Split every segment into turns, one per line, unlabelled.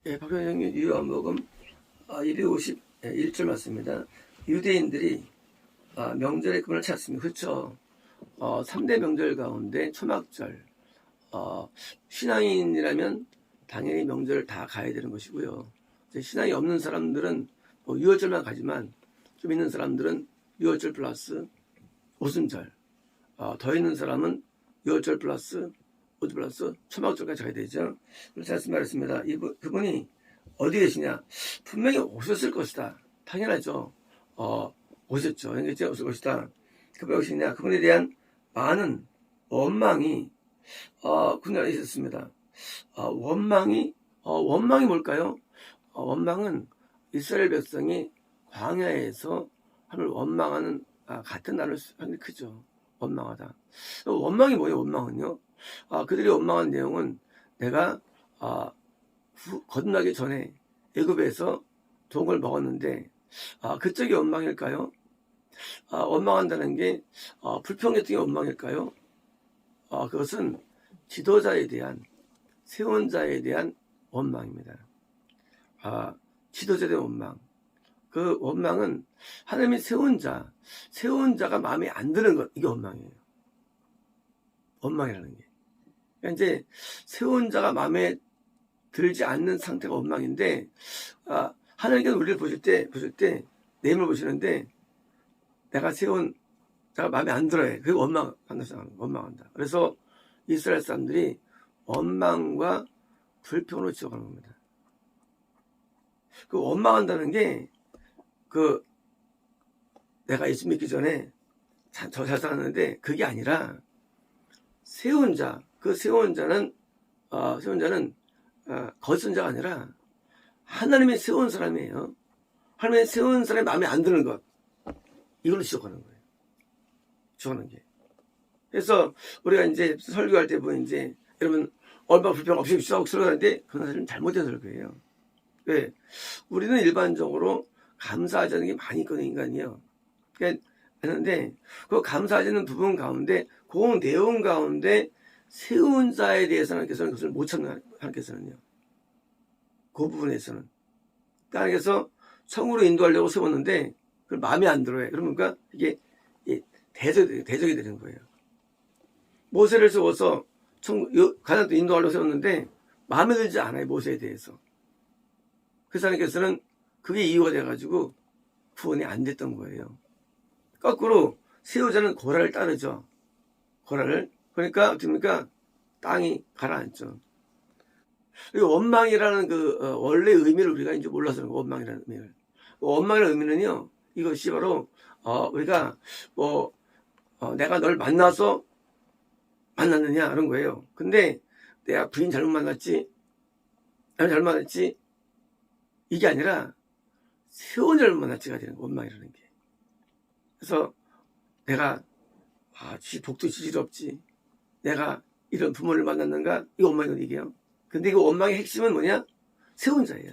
예, 박현영님 요한복음 251절 맞습니다. 유대인들이 명절의 그분을 찾습니다. 그렇죠. 3대 명절 가운데 초막절, 신앙인이라면 당연히 명절을 다 가야 되는 것이고요. 신앙이 없는 사람들은 뭐 6월절만 가지만 좀 있는 사람들은 6월절 플러스 오순절, 더 있는 사람은 6월절 플러스 5절 플러스 초막절까지 가야 되죠. 그래서 말했습니다. 그분이 어디 계시냐? 분명히 오셨을 것이다. 당연하죠. 오셨죠. 그러니까 오실 것이다. 그분이 오시냐? 그분에 대한 많은 원망이 그날 있었습니다. 원망이 뭘까요? 원망은 이스라엘 백성이 광야에서 하나님을 원망하는 같은 단어를 쓰는 크죠. 원망하다. 원망이 뭐예요? 원망은요? 그들이 원망한 내용은 내가 거듭나기 전에 애굽에서 좋은 걸 먹었는데 그쪽이 원망일까요? 원망한다는 게 불평했던 게 원망일까요? 그것은 지도자에 대한 세운 자에 대한 원망입니다. 지도자에 대한 원망. 그 원망은 하나님이 세운 자가 마음에 안 드는 것, 이게 원망이에요. 원망이라는 게. 그러니까 이제 세운 자가 마음에 들지 않는 상태가 원망인데, 하나님께서 우리를 보실 때, 내 힘을 보시는데, 내가 세운 자가 마음에 안 들어요. 그게 원망한다. 그래서 이스라엘 사람들이 원망과 불평으로 지어가는 겁니다. 그 원망한다는 게, 내가 예수 믿기 전에 더 잘 살았는데, 그게 아니라, 세운 자, 그 세운 자는 거짓 자가 아니라 하나님이 세운 사람이에요. 하나님이 세운 사람이 마음에 안 드는 것, 이걸로 지적하는 거예요. 지적하는 게. 그래서 우리가 이제 설교할 때 보면 이제 여러분 얼마 불평 없이 지적하고 설교하는데 그건 사실은 잘못된 설교예요. 왜? 우리는 일반적으로 감사하지 않는 게 많이 있거든요, 인간이요. 그러니까 하는데 그 감사하지 않는 부분 가운데 그 내용 가운데 세운 자에 대해서는 하나님께서는 그것을 못 참는 하나님께서는요. 그 부분에서는. 하나님께서 성으로 인도하려고 세웠는데 그걸 마음에 안 들어요. 그러니까 이게 대적이 되는 거예요. 모세를 세워서 가나안도 인도하려고 세웠는데 마음에 들지 않아요. 모세에 대해서. 그래서 하나님께서는 그게 이유가 돼가지고 구원이 안 됐던 거예요. 거꾸로 세우자는 고라를 따르죠. 고라를. 그러니까 어떻습니까? 땅이 가라앉죠. 원망이라는 원래 의미를 우리가 이제 몰라서 그런 거, 원망이라는 의미를. 원망이라는 의미는요, 이것이 바로, 우리가 내가 널 만나서 만났느냐, 그런 거예요. 근데 내가 부인 잘못 만났지, 나를 잘못 만났지, 이게 아니라, 세운 잘못 만났지가 되는 거, 원망이라는 게. 그래서 내가, 복도 지지럽지. 내가 이런 부모를 만났는가? 이거 원망이거든요, 이게요. 근데 이 원망의 핵심은 뭐냐? 세운 자예요.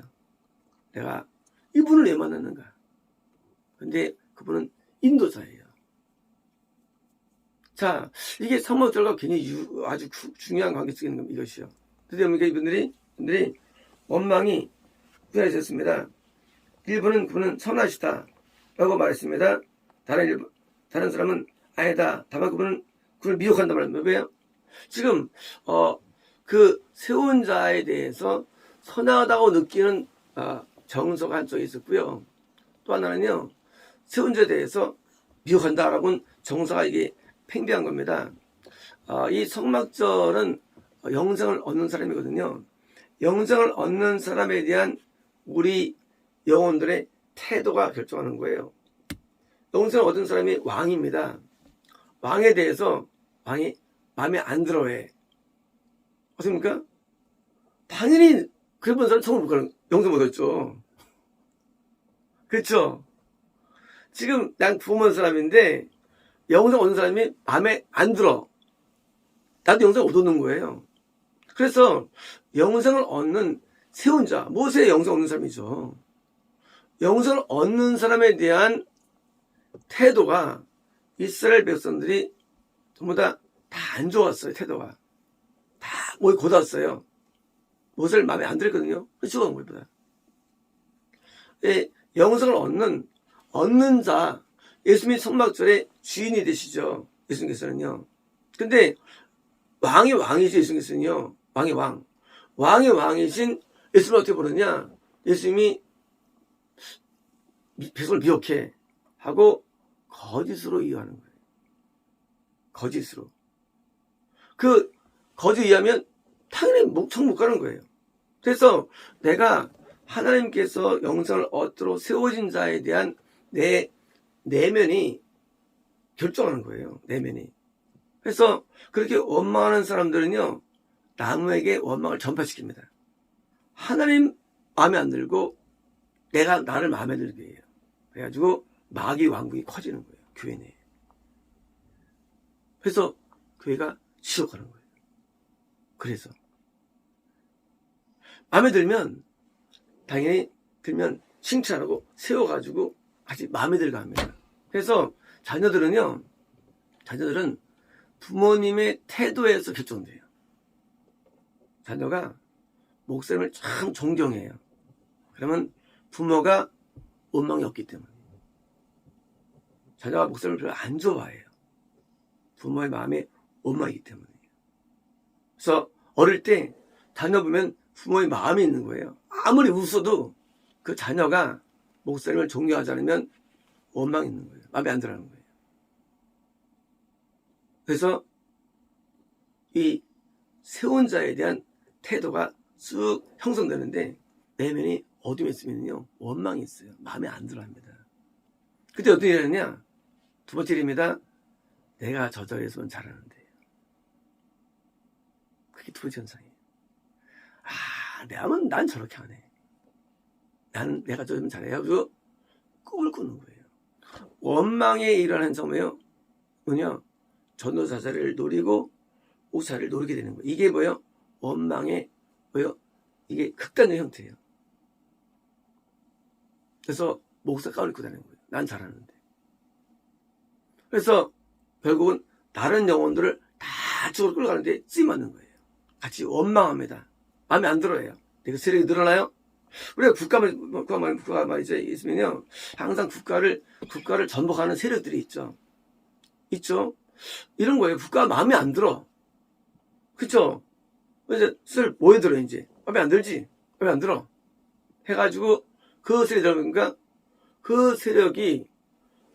내가 이분을 왜 만났는가? 근데 그분은 인도자예요. 자, 이게 성모절과 굉장히 아주 중요한 관계 속에 있는 겁니다, 이것이요. 드디어 이분들이 원망이 구현하셨습니다. 1번은 그분은 선하시다 라고 말했습니다. 다른 사람은 아니다. 다만 그분을 미혹한다 말합니다. 왜요? 지금 그 세운 자에 대해서 선하다고 느끼는 정서가 한쪽에 있었고요. 또 하나는요, 세운 자에 대해서 미혹한다라고는 정서가 이게 팽배한 겁니다. 이 성막절은 영생을 얻는 사람이거든요. 영생을 얻는 사람에 대한 우리 영혼들의 태도가 결정하는 거예요. 영생을 얻은 사람이 왕입니다. 왕에 대해서 왕이 마음에 안 들어해. 어떻습니까? 당연히 그래 본 사람 성을 못 가는, 영생 못 얻죠. 그렇죠? 지금 난 구원 사람인데 영생 얻는 사람이 마음에 안 들어. 나도 영생 못 얻는 거예요. 그래서 영생을 얻는 세운 자, 모세의 영생 얻는 사람이죠. 영생을 얻는 사람에 대한 태도가 이스라엘 백성들이 전부 다 안 좋았어요. 태도가 다 목이 곧았어요. 무엇을 마음에 안 들었거든요. 죽어간 거예요. 예, 영생을 얻는 자, 예수님이 성막절의 주인이 되시죠. 예수님께서는요. 근데 왕이 왕이죠. 예수님께서는요. 왕의 왕. 왕의 왕이신 예수님을 어떻게 보느냐. 예수님이 백성을 미혹해 하고 거짓으로 이해하는 거예요. 거짓으로. 그 거짓 이해하면 당연히 천국 못 가는 거예요. 그래서 내가 하나님께서 영생을 얻도록 세워진 자에 대한 내 내면이 결정하는 거예요. 내면이. 그래서 그렇게 원망하는 사람들은요, 남에게 원망을 전파시킵니다. 하나님 마음에 안 들고 내가 나를 마음에 들게 해요. 그래가지고 마귀 왕국이 커지는 거예요. 교회 내에. 그래서 교회가 지옥하는 거예요. 그래서 마음에 들면 당연히 들면 칭찬하고 세워가지고 같이 마음에 들게 합니다. 그래서 자녀들은 부모님의 태도에서 결정돼요. 자녀가 목사님을 참 존경해요. 그러면 부모가 원망이 없기 때문에. 자녀가 목사님을 별로 안 좋아해요. 부모의 마음에 원망이기 때문에. 그래서 어릴 때 자녀 보면 부모의 마음이 있는 거예요. 아무리 웃어도 그 자녀가 목사님을 존경하지 않으면 원망이 있는 거예요. 마음에 안 들어하는 거예요. 그래서 이 세운 자에 대한 태도가 쑥 형성되는데 내면이 어둠에 있으면요 원망이 있어요. 마음에 안 들어합니다. 그때 어떤 일이 하느냐? 두 번째 일입니다. 내가 저 자리에서는 잘하는데. 그게 두 번째 현상이에요. 난 저렇게 안 해. 내가 좀 잘해요. 그래서 꿈을 꾸는 거예요. 원망에 일어나는 점이에요. 뭐냐? 전도사자를 노리고 목사를 노리게 되는 거예요. 이게 뭐예요? 원망의 뭐예요? 이게 극단의 형태예요. 그래서 목사 가을 입고 다니는 거예요. 난 잘하는데. 그래서 결국은 다른 영혼들을 다 죽으러 끌어가는데 쓰임맞는 거예요. 같이 원망합니다. 마음에 안 들어요. 그 세력이 늘어나요? 우리가 국가만 이제 있으면요. 항상 국가를 전복하는 세력들이 있죠. 이런 거예요. 국가가 마음에 안 들어. 그쵸? 이제 모여들어, 이제. 마음에 안 들지? 마음에 안 들어. 해가지고, 그 세력이 들어보니까, 그 세력이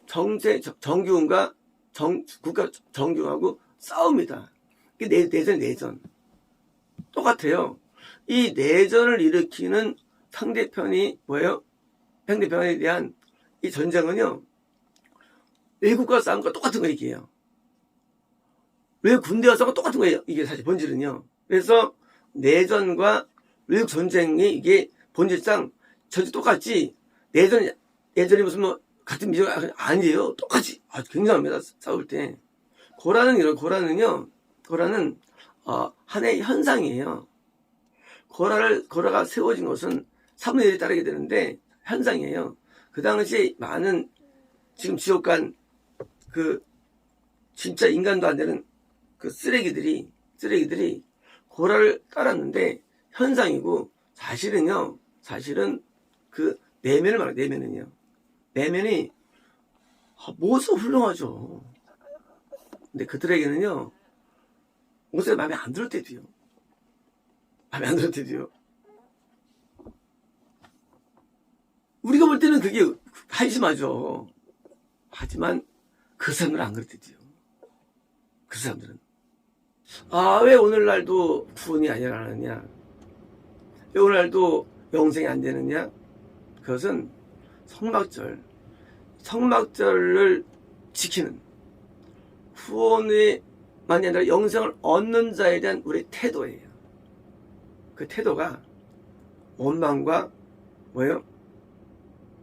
정규군과 국가 정규군하고 싸웁니다. 이게 내전. 똑같아요. 이 내전을 일으키는 상대편이 뭐예요? 상대편에 대한 이 전쟁은요, 외국과 싸움과 똑같은 거 얘기해요. 왜 군대와 싸움과 똑같은 거예요? 이게 사실 본질은요. 그래서 내전과 외국 전쟁이 이게 본질상 전체 똑같지, 내전이 무슨 뭐 같은 미조가 아니에요. 똑같이. 굉장합니다. 싸울 때. 고라는 하나의 현상이에요. 고라가 세워진 것은 3분의 1이 따르게 되는데 현상이에요. 그 당시에 많은 지금 지옥 간 진짜 인간도 안 되는 그 쓰레기들이 고라를 따랐는데 현상이고 사실은 그 내면을 말해요. 내면이 모두 훌륭하죠. 근데 그들에게는요 목사님 마음에 안 들을 때도요. 우리가 볼 때는 그게 한심하죠. 하지만 그 사람들은 안 그랬대요. 그 사람들은. 왜 오늘날도 구원이 안 일어나느냐? 왜 오늘날도 영생이 안 되느냐? 그것은 성막절을 지키는 구원만이 아니라 영생을 얻는 자에 대한 우리의 태도예요. 그 태도가 원망과 뭐예요?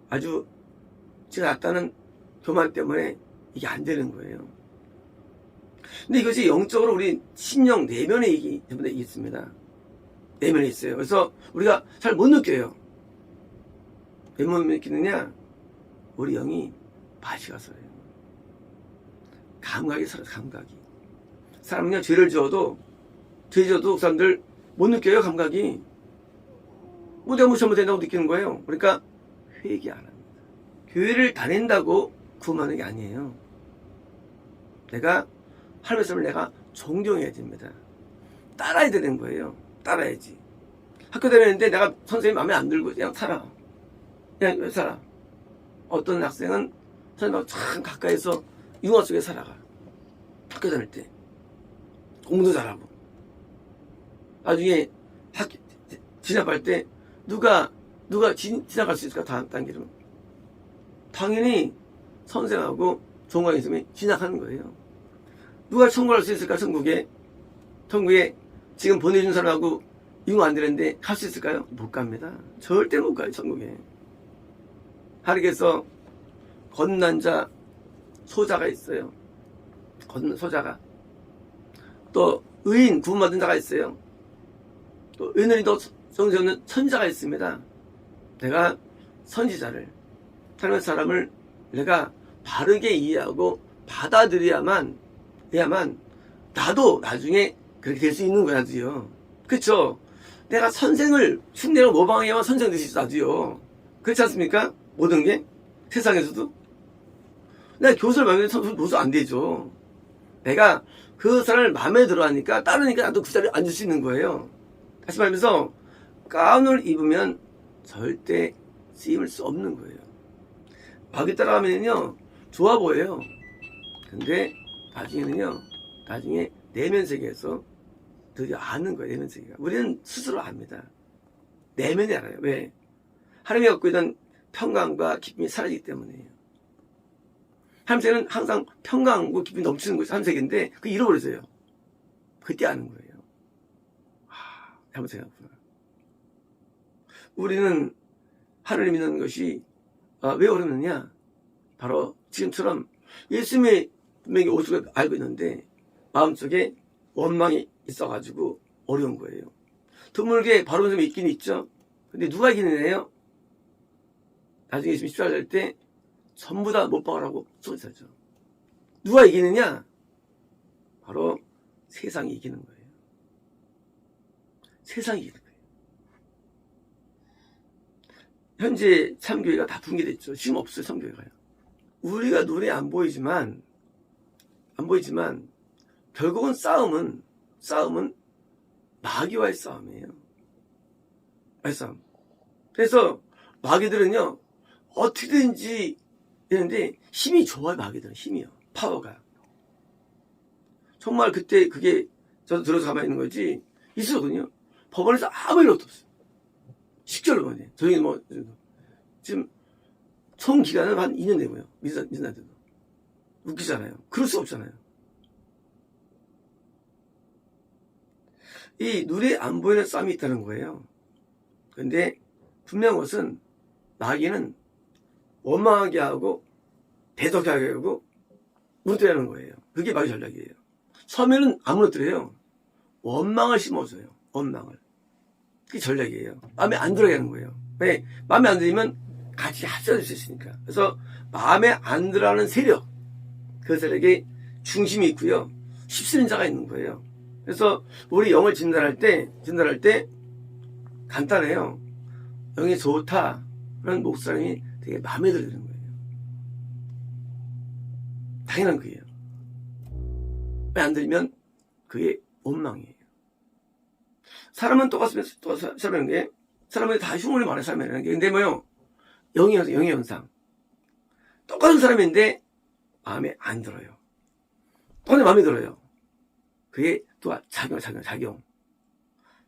아주 지가 낫다는 교만 때문에 이게 안 되는 거예요. 근데 이것이 영적으로 우리 신령 내면에 이게 전부 다 있습니다. 내면에 있어요. 그래서 우리가 잘 못 느껴요. 왜 못 느끼느냐? 우리 영이 맛이 가서요. 감각이 살아요. 감각이. 사람은요 죄를 지어도 그 사람들 못 느껴요. 감각이. 내가 뭐 잘못된다고 느끼는 거예요. 그러니까 회개 안 합니다. 교회를 다닌다고 구원하는 게 아니에요. 내가 하나님의 말씀을 내가 존경해야 됩니다. 따라야 되는 거예요. 따라야지. 학교 다니는데 내가 선생님 마음에 안 들고 그냥 살아. 그냥 왜 살아? 어떤 학생은 선생님하고 참 가까이서 융화 속에 살아가. 학교 다닐 때. 공부도 잘하고. 나중에 진압할 때 누가 지나갈 수 있을까? 다음 단계로. 당연히 선생하고 종과 있으면 진학하는 거예요. 누가 천국을 갈 수 있을까? 천국에 지금 보내준 사람하고 융화 안 되는데 갈 수 있을까요? 못 갑니다. 절대 못 가요. 천국에. 하나님께서 거듭난 자 소자가 있어요. 거듭난 소자가. 또 의인 구원받은 자가 있어요. 또 의인이 또 정죄 없는 선지자가 있습니다. 내가 선지자를 하나님의 사람을 내가 바르게 이해하고 받아들여야만 나도 나중에 그렇게 될 수 있는 거야. 나도요. 그쵸? 내가 선생을 흉내로 모방해야만 선생 되실 수 나도요. 그렇지 않습니까? 모든 게 세상에서도 내가 교수를 마음에 들면 교수 안 되죠. 내가 그 사람을 마음에 들어 하니까 따르니까 나도 그 자리에 앉을 수 있는 거예요. 다시 말하면서 가운을 입으면 절대 쓰임을 수 없는 거예요. 마귀 따라가면요 좋아 보여요. 근데 나중에 내면 세계에서 드디어 아는 거예요. 내면 세계가. 우리는 스스로 압니다. 내면이 알아요. 왜? 하나님이 갖고 있던 평강과 기쁨이 사라지기 때문이에요. 하나님께는 항상 평강과 기쁨이 넘치는 것이 하나님세계인데 그거 잃어버렸어요. 그때 아는 거예요. 잘못 생각했구나. 우리는 하나님 믿는 것이 왜 어렵느냐? 바로 지금처럼 예수님의 분명히 오실 걸 알고 있는데 마음속에 원망이 있어가지고 어려운 거예요. 드물게 바로 좀 있긴 있죠. 근데 누가 이기는 애요? 나중에 예수님 십자가를 할 때 전부 다 못 박으라고 소리하죠. 누가 이기느냐? 바로 세상이 이기는 거예요. 세상이 이기는 거예요. 현재 참교회가 다 붕괴됐죠. 지금 없어요. 참교회가요. 우리가 눈에 안 보이지만 결국은 싸움은 마귀와의 싸움이에요. 싸움. 그래서 마귀들은요 어떻게든지 되는데 힘이 좋아요. 마귀들은 힘이요. 파워가. 정말 그때 그게 저도 들어서 가만히 있는 거지 있었거든요. 법원에서 아무 일 없었어요. 10개월 만에. 저희 지금 총 기간은 한 2년 되고요. 민사한테도. 웃기잖아요. 그럴 수 없잖아요. 이 눈에 안 보이는 싸움이 있다는 거예요. 근데 분명한 것은 마귀는 원망하게 하고 대적하게 하고 무너뜨리는 거예요. 그게 마귀 전략이에요. 처음에는 안 무너뜨려요. 원망을 심어줘요. 원망을. 그게 전략이에요. 마음에 안 들어게 하는 거예요. 왜? 마음에 안 들면 같이 합쳐질 수 있으니까. 그래서 마음에 안 들어하는 세력, 그 세력에 중심이 있고요. 휩쓰는 자가 있는 거예요. 그래서 우리 영을 진단할 때 간단해요. 영이 좋다. 그런 목사님이 되게 마음에 들는 거예요. 당연한 거예요. 왜 안 들면 그게 원망이에요. 사람은 똑같으면 사람인 게 사람은 다 흉물이 많은 사람이라는 게 근데 뭐요? 영의 현상. 똑같은 사람인데 마음에 안 들어요. 똑같은 마음에 들어요. 그게 또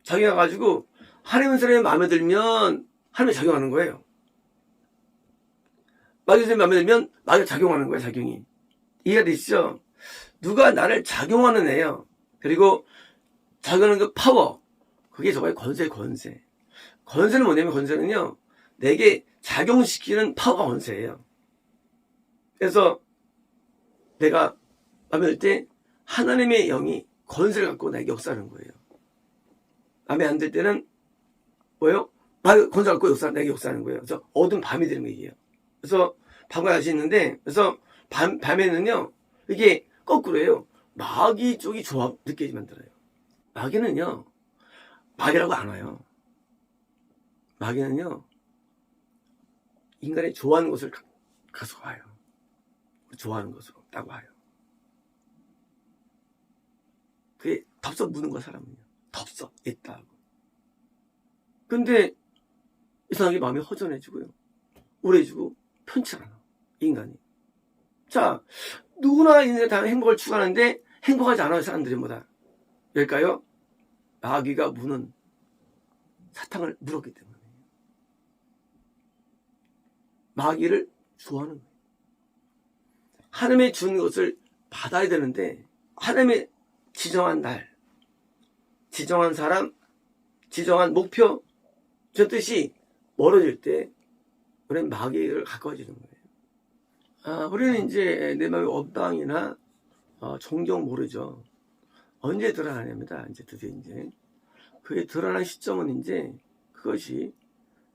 작용해가지고 하나님 사람이 마음에 들면 하나님이 작용하는 거예요. 마귀 사람이 마음에 들면 마귀가 작용하는 거예요. 작용이. 이해가 되시죠? 누가 나를 작용하는 애요. 그리고 작용하는 그 파워. 그게 저거의 권세. 권세는 뭐냐면 권세는요. 내게 작용시키는 파워가 권세예요. 그래서 내가 마음에 들 때 하나님의 영이 권세를 갖고 나에게 역사하는 거예요. 마음에 안 들 때는 뭐예요? 권세를 갖고 내게 역사하는 거예요. 그래서 어두운 밤이 되는 거예요. 그래서 밤과 낮이 있는데 그래서 밤에는요. 이게 거꾸로예요. 마귀 쪽이 조합 느끼게 만들어요. 마귀는요. 마귀라고 안 와요. 마귀는요, 인간이 좋아하는 것을 가서 와요. 좋아하는 것으로 딱 와요. 그게 덥석 무는 거야, 사람은요. 덥석 있다 하고. 근데 이상하게 마음이 허전해지고요, 우울해지고 편치 않아, 인간이. 자, 누구나 인생에 다 행복을 추구하는데 행복하지 않아요, 사람들이 뭐다. 왜일까요? 마귀가 무는 사탕을 물었기 때문에. 마귀를 좋아하는 거예요. 하나님이 준 것을 받아야 되는데, 하나님의 지정한 날, 지정한 사람, 지정한 목표, 저 뜻이 멀어질 때 우리는 마귀를 가까워지는 거예요. 우리는 이제 내 마음의 원방이나 종종 모르죠. 언제 드러나냐입니다. 이제 드디어 이제 그게 드러난 시점은 이제 그것이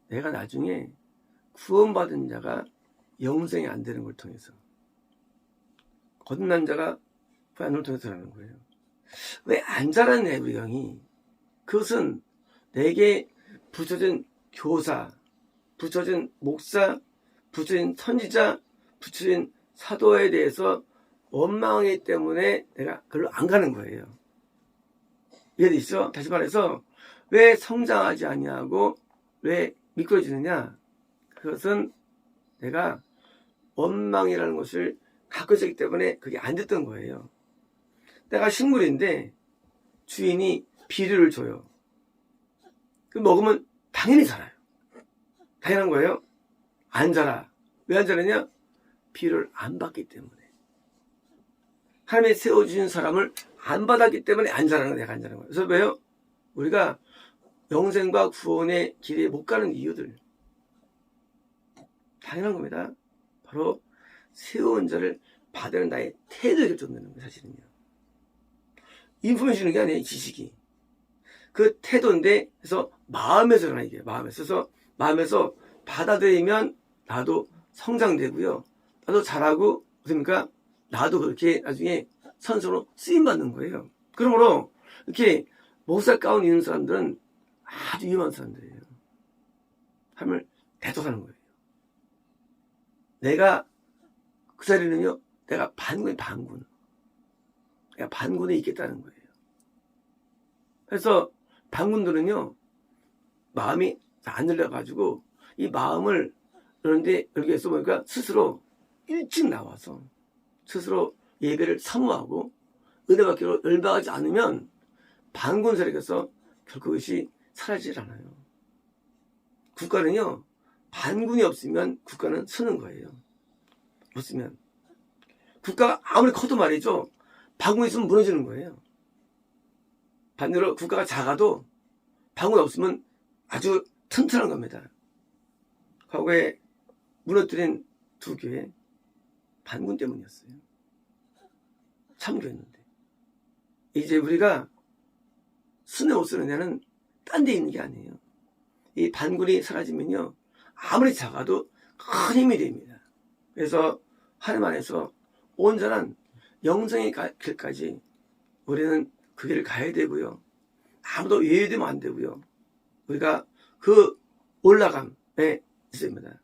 내가 나중에 구원받은 자가 영생이 안 되는 걸 통해서, 거듭난 자가 그 안을 통해서 드러나는 거예요. 왜 안 자라네 우리 영이? 그것은 내게 붙여진 교사, 붙여진 목사, 붙여진 선지자, 붙여진 사도에 대해서 원망하기 때문에 내가 그걸로 안 가는 거예요. 이해되시죠? 다시 말해서 왜 성장하지 아니하고 왜 미끄러지느냐? 그것은 내가 원망이라는 것을 갖고 있었기 때문에 그게 안 됐던 거예요. 내가 식물인데 주인이 비료를 줘요. 그 먹으면 당연히 자라요. 당연한 거예요. 안 자라. 왜 안 자라냐? 비료를 안 받기 때문에. 하나님이 세워주신 사람을 안 받았기 때문에 안 자라는 거예요. 내가 안 자라는 거예요. 그래서 왜요? 우리가 영생과 구원의 길에 못 가는 이유들, 당연한 겁니다. 바로 세운 자를 받는 나의 태도에 결정되는 거예요. 사실은요. 인품이 주는 게 아니에요. 지식이. 그 태도인데, 그래서 마음에서 일어나, 이게. 마음에서 받아들이면 나도 성장되고요. 나도 잘하고, 그러니까 나도 그렇게 나중에 선수로 쓰임받는 거예요. 그러므로 이렇게 목사 가운 있는 사람들은 아주 위험한 사람들이에요. 삶을 대독하는 거예요. 내가 그 자리는요, 내가 반군. 내가 반군에 있겠다는 거예요. 그래서 반군들은요, 마음이 안 열려가지고 이 마음을 그런데 여기에서 보니까 스스로 일찍 나와서 스스로 예배를 사모하고 은혜받기로 열망하지 않으면 반군 세력에서 결코 그것이 사라지질 않아요. 국가는요, 반군이 없으면 국가는 서는 거예요. 없으면 국가가 아무리 커도 말이죠, 반군이 있으면 무너지는 거예요. 반대로 국가가 작아도 반군이 없으면 아주 튼튼한 겁니다. 과거에 무너뜨린 두 교회 반군 때문이었어요. 참교였는데. 이제 우리가 순회 못 쓰는 데는 딴 데 있는 게 아니에요. 이 반군이 사라지면요, 아무리 작아도 큰 힘이 됩니다. 그래서 하나님 안에서 온전한 영생의 길까지 우리는 그 길을 가야 되고요. 아무도 예외되면 안 되고요. 우리가 그 올라감에 있습니다.